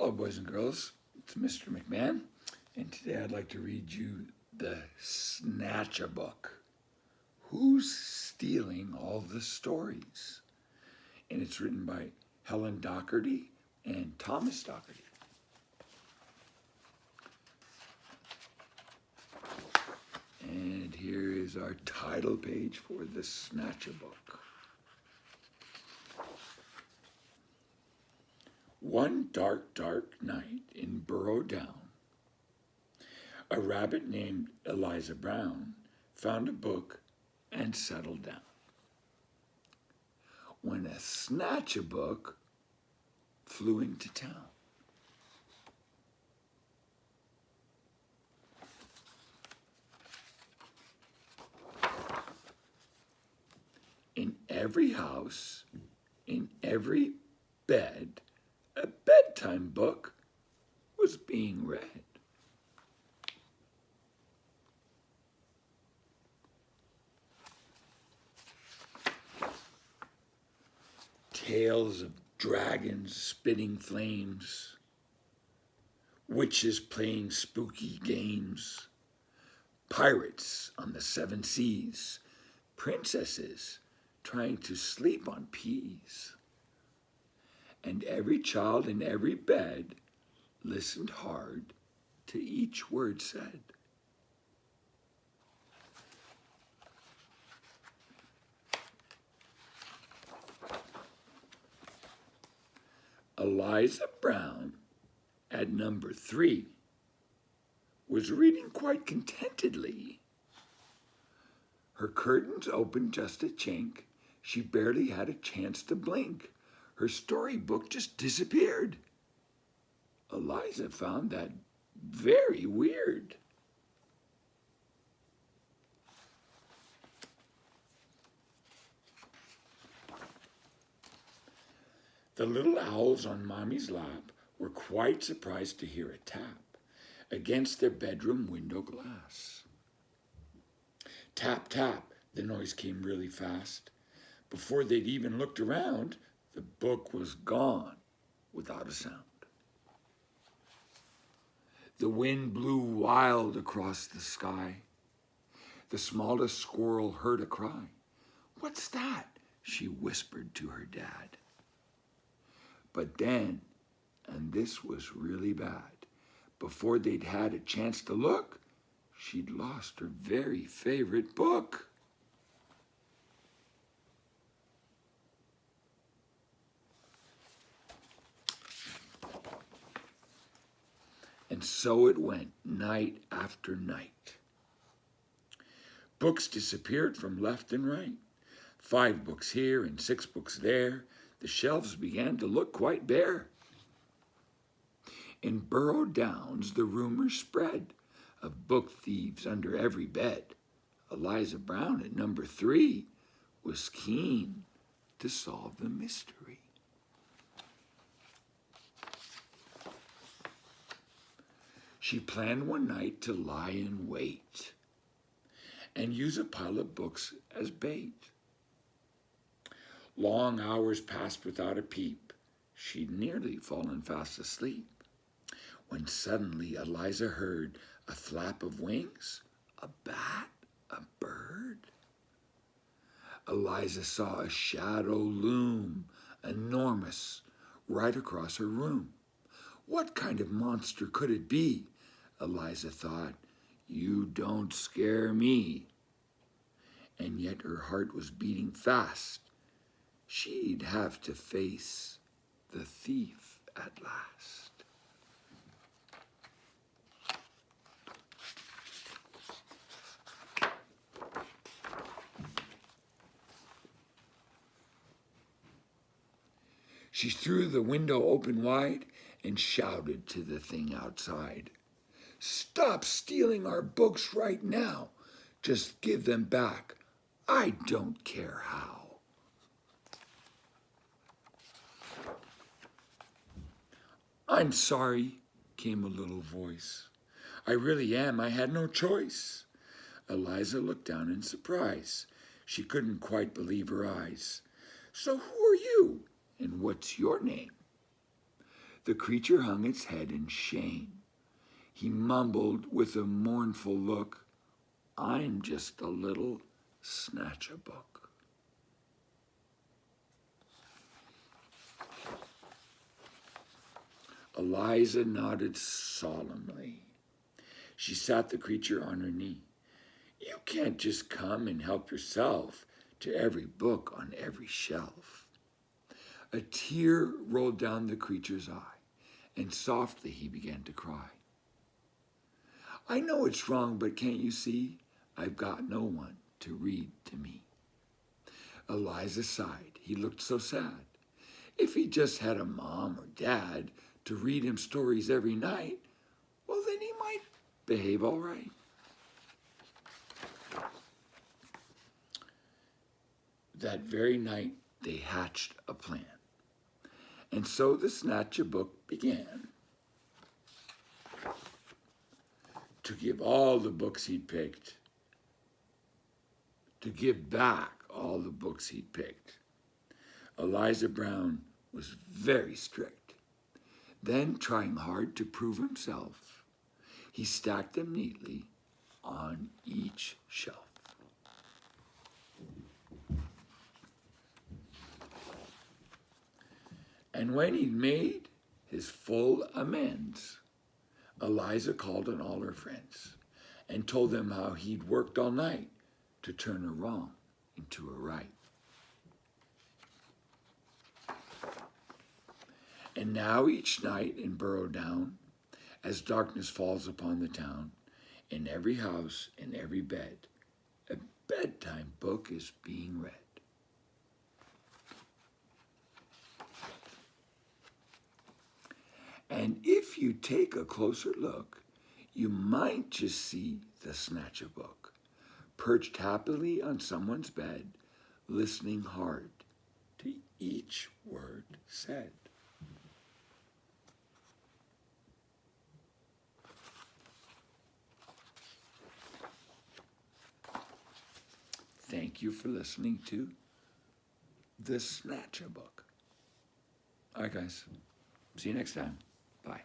Hello, boys and girls. It's Mr. McMahon, and today I'd like to read you the Snatch-a-Book. Who's Stealing All the Stories? And it's written by Helen Doherty and Thomas Doherty. And here is our title page for the Snatch-a-Book. One dark, dark night in Burrow Down, a rabbit named Eliza Brown found a book and settled down. When a Snatch-a-Book flew into town. In every house, in every bed, a bedtime book was being read. Tales of dragons spitting flames, witches playing spooky games, pirates on the seven seas, princesses trying to sleep on peas. And every child in every bed listened hard to each word said. Eliza Brown, at number 3, was reading quite contentedly. Her curtains opened just a chink. She barely had a chance to blink. Her storybook just disappeared. Eliza found that very weird. The little owls on Mommy's lap were quite surprised to hear a tap against their bedroom window glass. Tap, tap, the noise came really fast. Before they'd even looked around, the book was gone without a sound. The wind blew wild across the sky. The smallest squirrel heard a cry. "What's that?" she whispered to her dad. But then, and this was really bad, before they'd had a chance to look, she'd lost her very favorite book. And so it went, night after night. Books disappeared from left and right. 5 books here and 6 books there. The shelves began to look quite bare. In Burrow Downs, the rumor spread of book thieves under every bed. Eliza Brown at number 3 was keen to solve the mystery. She planned one night to lie in wait and use a pile of books as bait. Long hours passed without a peep. She'd nearly fallen fast asleep when suddenly Eliza heard a flap of wings, a bat, a bird. Eliza saw a shadow loom, enormous, right across her room. What kind of monster could it be? Eliza thought. You don't scare me. And yet her heart was beating fast. She'd have to face the thief at last. She threw the window open wide and shouted to the thing outside. "Stop stealing our books right now. Just give them back. I don't care how." "I'm sorry," came a little voice. "I really am. I had no choice." Eliza looked down in surprise. She couldn't quite believe her eyes. "So who are you, and what's your name?" The creature hung its head in shame. He mumbled with a mournful look, "I'm just a little snatch-a-book." Eliza nodded solemnly. She sat the creature on her knee. "You can't just come and help yourself to every book on every shelf." A tear rolled down the creature's eye, and softly he began to cry. "I know it's wrong, but can't you see? I've got no one to read to me." Eliza sighed. He looked so sad. If he just had a mom or dad to read him stories every night, well, then he might behave all right. That very night, they hatched a plan. And so the Snatch-a-Book began to give all the books he'd picked, to give back all the books he'd picked. Eliza Brown was very strict. Then, trying hard to prove himself, he stacked them neatly on each shelf. And when he'd made his full amends, Eliza called on all her friends and told them how he'd worked all night to turn a wrong into a right. And now each night in Burrow Down, as darkness falls upon the town, in every house, in every bed, a bedtime book is being read. And if you take a closer look, you might just see the Snatch-a-Book, perched happily on someone's bed, listening hard to each word said. Thank you for listening to the Snatch-a-Book. All right, guys. See you next time. Bye.